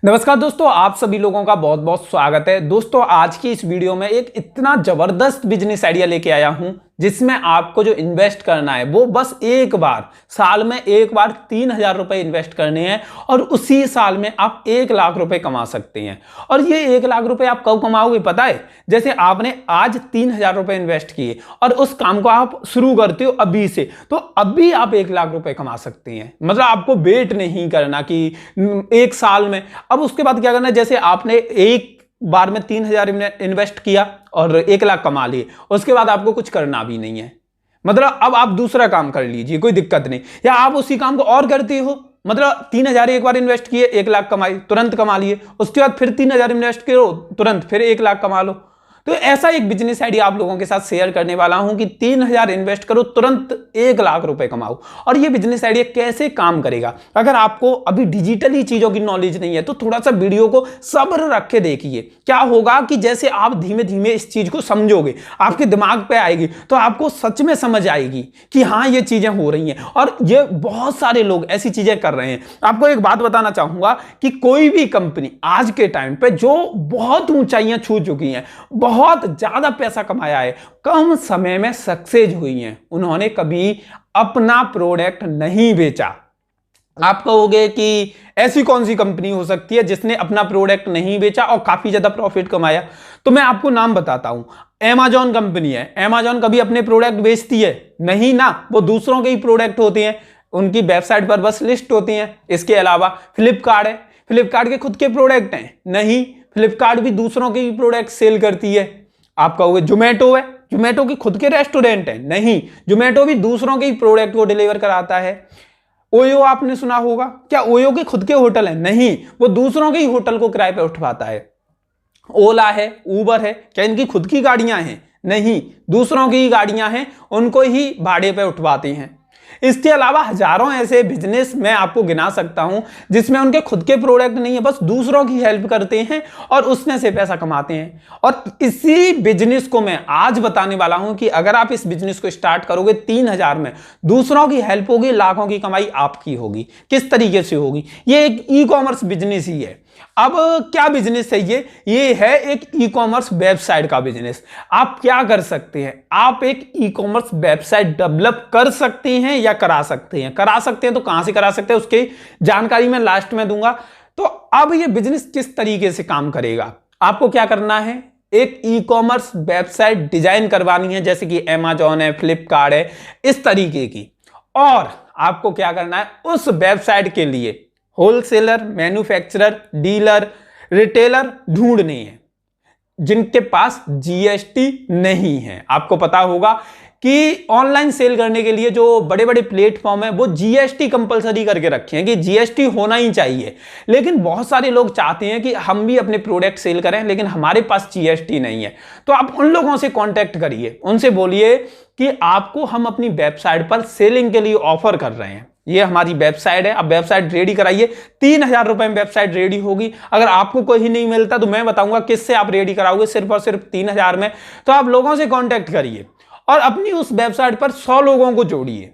नमस्कार दोस्तों, आप सभी लोगों का बहुत बहुत स्वागत है। दोस्तों आज की इस वीडियो में एक इतना जबरदस्त बिजनेस आइडिया लेके आया हूं जिसमें आपको जो इन्वेस्ट करना है वो बस एक बार, साल में एक बार 3,000 रुपए इन्वेस्ट करने हैं और उसी साल में आप 1,00,000 रुपए कमा सकते हैं। और ये 1,00,000 रुपए आप कब कमाओगे पता है? जैसे आपने आज 3,000 रुपए इन्वेस्ट किए और उस काम को आप शुरू करते हो अभी से, तो अभी आप 1,00,000 रुपए कमा सकते हैं। मतलब आपको वेट नहीं करना कि एक साल में। अब उसके बाद क्या करना है, जैसे आपने एक बार में 3,000 इन्वेस्ट किया और 1,00,000 कमा लिए, उसके बाद आपको कुछ करना भी नहीं है। मतलब अब आप दूसरा काम कर लीजिए, कोई दिक्कत नहीं। या आप उसी काम को और करते हो, मतलब 3,000 एक बार इन्वेस्ट किए, 1,00,000 कमाई, तुरंत कमा लिए। उसके बाद फिर 3,000 इन्वेस्ट करो, तुरंत फिर 1,00,000 कमा लो। तो ऐसा एक बिजनेस आइडिया आप लोगों के साथ शेयर करने वाला हूं कि 3,000 इन्वेस्ट करो, तुरंत 1,00,000 रुपए कमाओ। और ये बिजनेस आइडिया कैसे काम करेगा, अगर आपको अभी डिजिटली चीजों की नॉलेज नहीं है तो थोड़ा सा वीडियो को सब्र रख के देखिए। क्या होगा कि जैसे आप धीमे धीमे इस चीज को समझोगे, आपके दिमाग पे आएगी, तो आपको सच में समझ आएगी कि हाँ ये चीजें हो रही हैं और ये बहुत सारे लोग ऐसी चीजें कर रहे हैं। आपको एक बात बताना चाहूंगा कि कोई भी कंपनी आज के टाइम पे जो बहुत ऊंचाइयां छू चुकी हैं, बहुत ज्यादा पैसा कमाया है, कम समय में सक्सेस हुई हैं, उन्होंने कभी अपना प्रोडक्ट नहीं बेचा। आप कहोगे कि ऐसी कौन सी कंपनी हो सकती है जिसने अपना प्रोडक्ट नहीं बेचा और काफी ज्यादा प्रॉफिट कमाया? तो मैं आपको नाम बताता हूं। Amazon कंपनी है। Amazon कभी अपने प्रोडक्ट बेचती है? नहीं ना, वो दूसरों के ही प्रोडक्ट होते हैं, उनकी वेबसाइट पर बस लिस्ट होती है। इसके अलावा फ्लिपकार्ट है, फ्लिपकार्ट के खुद के प्रोडक्ट हैं? नहीं, फ्लिपकार्ट भी दूसरों के ही प्रोडक्ट सेल करती है। आप कहोगे जोमेटो है, जोमेटो के खुद के रेस्टोरेंट है? नहीं, जोमेटो भी दूसरों के ही प्रोडक्ट को डिलीवर कराता है। ओयो आपने सुना होगा, क्या ओयो के खुद के होटल है? नहीं, वो दूसरों के ही होटल को किराए पे उठवाता है। ओला है, उबर है, क्या इनकी खुद की गाड़ियां हैं? नहीं, दूसरों की ही गाड़ियां हैं, उनको ही भाड़े पे उठवाते हैं। इसके अलावा हजारों ऐसे बिजनेस मैं आपको गिना सकता हूं जिसमें उनके खुद के प्रोडक्ट नहीं है, बस दूसरों की हेल्प करते हैं और उसमें से पैसा कमाते हैं। और इसी बिजनेस को मैं आज बताने वाला हूं कि अगर आप इस बिजनेस को स्टार्ट करोगे 3,000 में, दूसरों की हेल्प होगी, लाखों की कमाई आपकी होगी। किस तरीके से होगी? ये एक ई कॉमर्स बिजनेस ही है। अब क्या बिजनेस है ये है एक ई कॉमर्स वेबसाइट का बिजनेस। आप क्या कर सकते हैं, आप एक ई कॉमर्स वेबसाइट डेवलप कर सकते हैं या करा सकते हैं। करा सकते हैं तो कहां से करा सकते हैं उसकी जानकारी मैं लास्ट में दूंगा। तो अब ये बिजनेस किस तरीके से काम करेगा, आपको क्या करना है, एक ई कॉमर्स वेबसाइट डिजाइन करवानी है, जैसे कि Amazon है, फ्लिपकार्ट है, इस तरीके की। और आपको क्या करना है, उस वेबसाइट के लिए होलसेलर, मैन्युफैक्चरर, डीलर, रिटेलर ढूंढने हैं जिनके पास जीएसटी नहीं है। आपको पता होगा कि ऑनलाइन सेल करने के लिए जो बड़े बड़े प्लेटफॉर्म है वो जीएसटी कंपलसरी करके रखे हैं कि जीएसटी होना ही चाहिए। लेकिन बहुत सारे लोग चाहते हैं कि हम भी अपने प्रोडक्ट सेल करें लेकिन हमारे पास जीएसटी नहीं है। तो आप उन लोगों से कांटेक्ट करिए, उनसे बोलिए कि आपको हम अपनी वेबसाइट पर सेलिंग के लिए ऑफर कर रहे हैं। ये हमारी वेबसाइट है, अब वेबसाइट रेडी कराइए। 3,000 रुपए में वेबसाइट रेडी होगी। अगर आपको कोई नहीं मिलता तो मैं बताऊंगा किससे आप रेडी कराओगे, सिर्फ और सिर्फ 3,000 में। तो आप लोगों से कांटेक्ट करिए और अपनी उस वेबसाइट पर 100 लोगों को जोड़िए।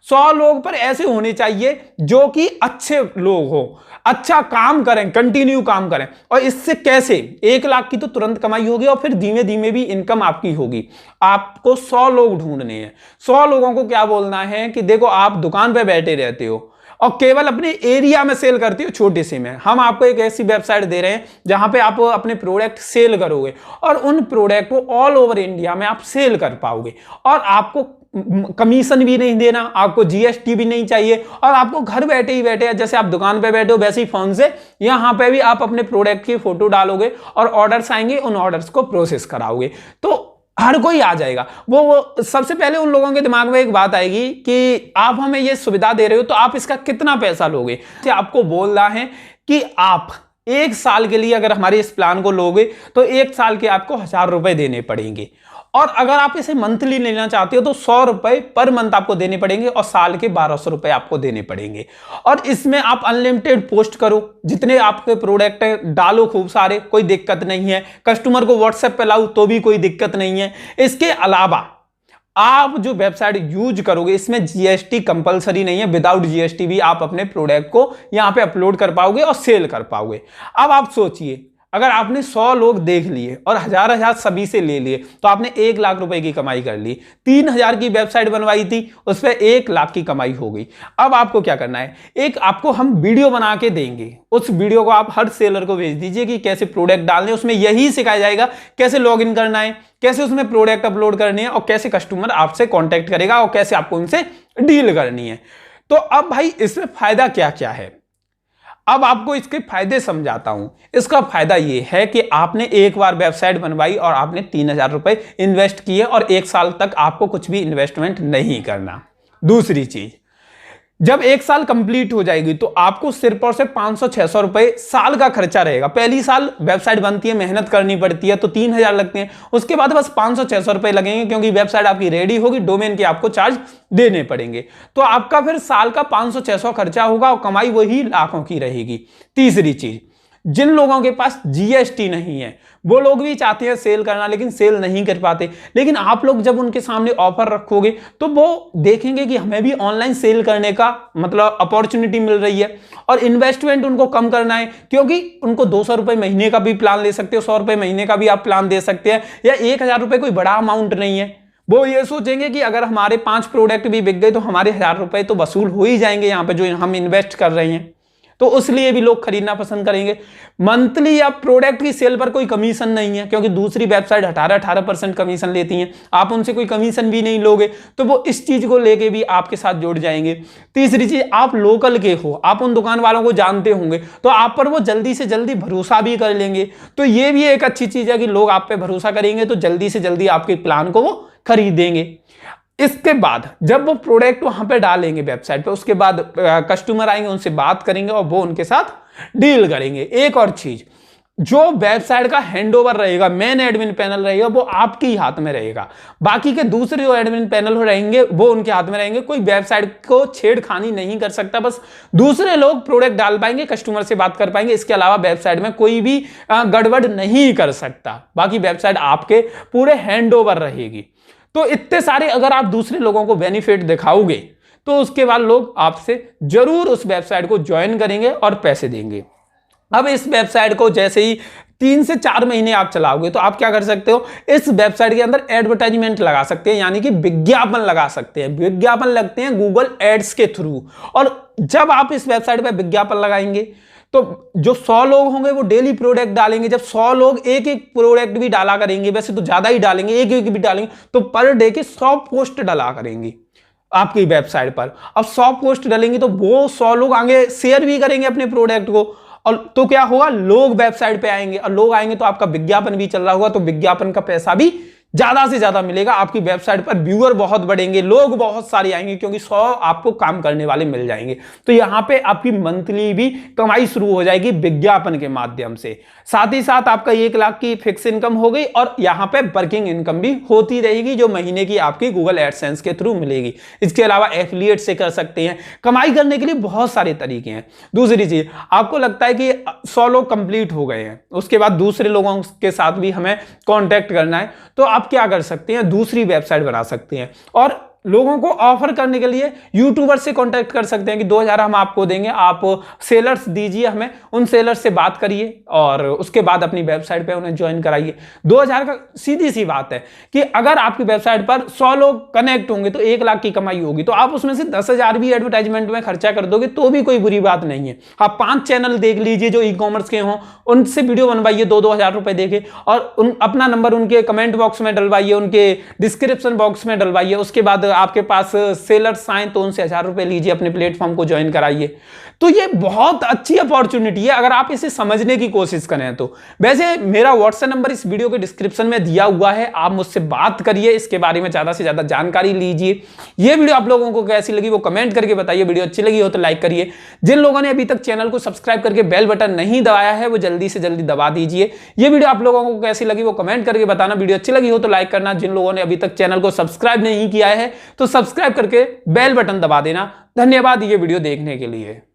100 लोग पर ऐसे होने चाहिए जो कि अच्छे लोग हो, अच्छा काम करें, कंटिन्यू काम करें। और इससे कैसे 1,00,000 की तो तुरंत कमाई होगी और फिर धीमे धीमे भी इनकम आपकी होगी। आपको 100 लोग ढूंढने हैं। 100 लोगों को क्या बोलना है कि देखो आप दुकान पे बैठे रहते हो और केवल अपने एरिया में सेल करते हो, छोटे से में हम आपको एक ऐसी वेबसाइट दे रहे हैं जहां पे आप अपने प्रोडक्ट सेल करोगे और उन प्रोडक्ट को ऑल ओवर इंडिया में आप सेल कर पाओगे। और आपको कमीशन भी नहीं देना, आपको जीएसटी भी नहीं चाहिए और आपको घर बैठे ही बैठे, जैसे आप दुकान पे बैठे हो वैसे ही फोन से यहां पे भी आप अपने प्रोडक्ट की फोटो डालोगे और ऑर्डर्स आएंगे, उन ऑर्डर्स को प्रोसेस कराओगे तो हर कोई आ जाएगा। वो सबसे पहले उन लोगों के दिमाग में एक बात आएगी कि आप हमें ये सुविधा दे रहे हो तो आप इसका कितना पैसा लोगे। आपको बोल रहा है कि आप 1 साल के लिए अगर हमारे इस प्लान को लोगे तो 1 साल के आपको 1,000 रुपए देने पड़ेंगे। और अगर आप इसे मंथली लेना चाहते हो तो 100 रुपए पर मंथ आपको देने पड़ेंगे और साल के 1,200 रुपए आपको देने पड़ेंगे। और इसमें आप अनलिमिटेड पोस्ट करो, जितने आपके प्रोडक्ट है डालो, खूब सारे, कोई दिक्कत नहीं है। कस्टमर को व्हाट्सएप पे लाओ तो भी कोई दिक्कत नहीं है। इसके अलावा आप जो वेबसाइट यूज करोगे इसमें जीएसटी कंपलसरी नहीं है, विदाउट जीएसटी भी आप अपने प्रोडक्ट को यहां पे अपलोड कर पाओगे और सेल कर पाओगे। अब आप सोचिए, अगर आपने 100 लोग देख लिए और हजार हजार सभी से ले लिए तो आपने 1 लाख रुपए की कमाई कर ली। 3000 की वेबसाइट बनवाई थी, उस पर 1 लाख की कमाई हो गई। अब आपको क्या करना है, एक आपको हम वीडियो बना के देंगे, उस वीडियो को आप हर सेलर को भेज दीजिए कि कैसे प्रोडक्ट डालने, उसमें यही सिखाया जाएगा कैसे लॉग इन करना है, कैसे उसमें प्रोडक्ट अपलोड करने हैं और कैसे कस्टमर आपसे कॉन्टेक्ट करेगा और कैसे आपको उनसे डील करनी है। तो अब भाई इसमें फायदा क्या क्या है, अब आपको इसके फायदे समझाता हूं। इसका फायदा यह है कि आपने एक बार वेबसाइट बनवाई और आपने 3000 रुपए इन्वेस्ट किए और 1 साल तक आपको कुछ भी इन्वेस्टमेंट नहीं करना। दूसरी चीज, जब 1 साल कंप्लीट हो जाएगी तो आपको सिर्फ और सिर्फ 500-600 रुपए साल का खर्चा रहेगा। पहली साल वेबसाइट बनती है, मेहनत करनी पड़ती है, तो 3000 लगते हैं, उसके बाद बस 500-600 रुपए लगेंगे क्योंकि वेबसाइट आपकी रेडी होगी, डोमेन के आपको चार्ज देने पड़ेंगे। तो आपका फिर साल का 500-600 खर्चा होगा और कमाई वही लाखों की रहेगी। तीसरी चीज, जिन लोगों के पास जीएसटी नहीं है वो लोग भी चाहते हैं सेल करना लेकिन सेल नहीं कर पाते, लेकिन आप लोग जब उनके सामने ऑफर रखोगे तो वो देखेंगे कि हमें भी ऑनलाइन सेल करने का मतलब अपॉर्चुनिटी मिल रही है और इन्वेस्टमेंट उनको कम करना है, क्योंकि उनको 200 रुपए महीने का भी प्लान ले सकते हो, 100 रुपए महीने का भी आप प्लान दे सकते हैं, या 1000 रुपए कोई बड़ा अमाउंट नहीं है। वो ये सोचेंगे कि अगर हमारे 5 प्रोडक्ट भी बिक गए तो हमारे 1000 रुपए तो वसूल हो ही जाएंगे यहाँ पे जो हम इन्वेस्ट कर रहे हैं, तो उसलिए भी लोग खरीदना पसंद करेंगे। मंथली या प्रोडक्ट की सेल पर कोई कमीशन नहीं है क्योंकि दूसरी वेबसाइट 18% कमीशन लेती हैं, आप उनसे कोई कमीशन भी नहीं लोगे, तो वो इस चीज को लेके भी आपके साथ जुड़ जाएंगे। तीसरी चीज, आप लोकल के हो, आप उन दुकान वालों को जानते होंगे तो आप पर वो जल्दी से जल्दी भरोसा भी कर लेंगे, तो ये भी एक अच्छी चीज है कि लोग आप पे भरोसा करेंगे तो जल्दी से जल्दी आपके प्लान को वो खरीदेंगे। इसके बाद जब वो प्रोडक्ट वहां पे डालेंगे वेबसाइट पे, उसके बाद कस्टमर आएंगे, उनसे बात करेंगे और वो उनके साथ डील करेंगे। एक और चीज, जो वेबसाइट का हैंडओवर रहेगा, मेन एडमिन पैनल रहेगा, वो आपके ही हाथ में रहेगा, बाकी के दूसरे जो एडमिन पैनल रहेंगे वो उनके हाथ में रहेंगे। कोई वेबसाइट को छेड़खानी नहीं कर सकता, बस दूसरे लोग प्रोडक्ट डाल पाएंगे, कस्टमर से बात कर पाएंगे, इसके अलावा वेबसाइट में कोई भी गड़बड़ नहीं कर सकता। बाकी वेबसाइट आपके पूरे हैंडओवर रहेगी। तो इतने सारे अगर आप दूसरे लोगों को बेनिफिट दिखाओगे तो उसके बाद लोग आपसे जरूर उस वेबसाइट को ज्वाइन करेंगे और पैसे देंगे। अब इस वेबसाइट को जैसे ही 3 से 4 महीने आप चलाओगे तो आप क्या कर सकते हो, इस वेबसाइट के अंदर एडवर्टाइजमेंट लगा सकते हैं, यानी कि विज्ञापन लगा सकते हैं। विज्ञापन लगते हैं गूगल एड्स के थ्रू, और जब आप इस वेबसाइट पर विज्ञापन लगाएंगे तो जो 100 लोग होंगे वो डेली प्रोडक्ट डालेंगे। जब 100 लोग एक एक प्रोडक्ट भी डाला करेंगे, वैसे तो ज्यादा ही डालेंगे, एक एक भी डालेंगे, तो पर डे के 100 पोस्ट डाला करेंगे आपकी वेबसाइट पर। अब 100 पोस्ट डालेंगे तो वो 100 लोग आगे शेयर भी करेंगे अपने प्रोडक्ट को, और तो क्या होगा, लोग वेबसाइट पे आएंगे, और लोग आएंगे तो आपका विज्ञापन भी चल रहा होगा, तो विज्ञापन का पैसा भी ज्यादा से ज्यादा मिलेगा। आपकी वेबसाइट पर व्यूअर बहुत बढ़ेंगे, लोग बहुत सारे आएंगे क्योंकि 100 आपको काम करने वाले मिल जाएंगे। तो यहां पे आपकी मंथली भी कमाई शुरू हो जाएगी विज्ञापन के माध्यम से। साथ ही साथ आपका 1 लाख की फिक्स इनकम हो गई, और यहां पे वर्किंग इनकम भी होती रहेगी जो महीने की आपकी गूगल एडसेंस के थ्रू मिलेगी। इसके अलावा एफिलिएट से कर सकते हैं। कमाई करने के लिए बहुत सारे तरीके हैं। दूसरी चीज, आपको लगता है कि 100 लोग कंप्लीट हो गए हैं, उसके बाद दूसरे लोगों के साथ भी हमें कॉन्टेक्ट करना है, तो आप क्या कर सकते हैं, दूसरी वेबसाइट बना सकते हैं और लोगों को ऑफर करने के लिए यूट्यूबर से कांटेक्ट कर सकते हैं कि 2000 हम आपको देंगे, आप सेलर्स दीजिए हमें, उन सेलर्स से बात करिए और उसके बाद अपनी वेबसाइट पे उन्हें ज्वाइन कराइए। 2000 का सीधी सी बात है कि अगर आपकी वेबसाइट पर 100 लोग कनेक्ट होंगे तो 1 लाख की कमाई होगी, तो आप उसमें से 10,000 भी एडवर्टाइजमेंट में खर्चा कर दोगे तो भी कोई बुरी बात नहीं है। आप 5 चैनल देख लीजिए जो ई-कॉमर्स के हों, उनसे वीडियो बनवाइए, 2-2 हजार रुपए देके, और अपना नंबर उनके कमेंट बॉक्स में डलवाइए, उनके डिस्क्रिप्शन बॉक्स में डलवाइए। उसके बाद आपके पास सेलर्स आए तो उनसे 1000 रुपए लीजिए, अपने प्लेटफॉर्म को ज्वाइन कराइए। तो ये बहुत अच्छी अपॉर्चुनिटी है अगर आप इसे समझने की कोशिश करें तो। वैसे मेरा व्हाट्सएप नंबर इस वीडियो के डिस्क्रिप्शन में दिया हुआ है, आप मुझसे बात करिए, इसके बारे में ज्यादा से ज्यादा जानकारी लीजिए। ये वीडियो आप लोगों को कैसी लगी वो कमेंट करके बताइए। वीडियो अच्छी लगी हो तो लाइक करिए। जिन लोगों ने अभी तक चैनल को सब्सक्राइब करके बेल बटन नहीं दबाया है वो जल्दी से जल्दी दबा दीजिए। ये वीडियो आप लोगों को कैसी लगी वो कमेंट करके बताना। वीडियो अच्छी लगी हो तो लाइक करना। जिन लोगों ने अभी तक चैनल को सब्सक्राइब नहीं किया है तो सब्सक्राइब करके बेल बटन दबा देना। धन्यवाद ये वीडियो देखने के लिए।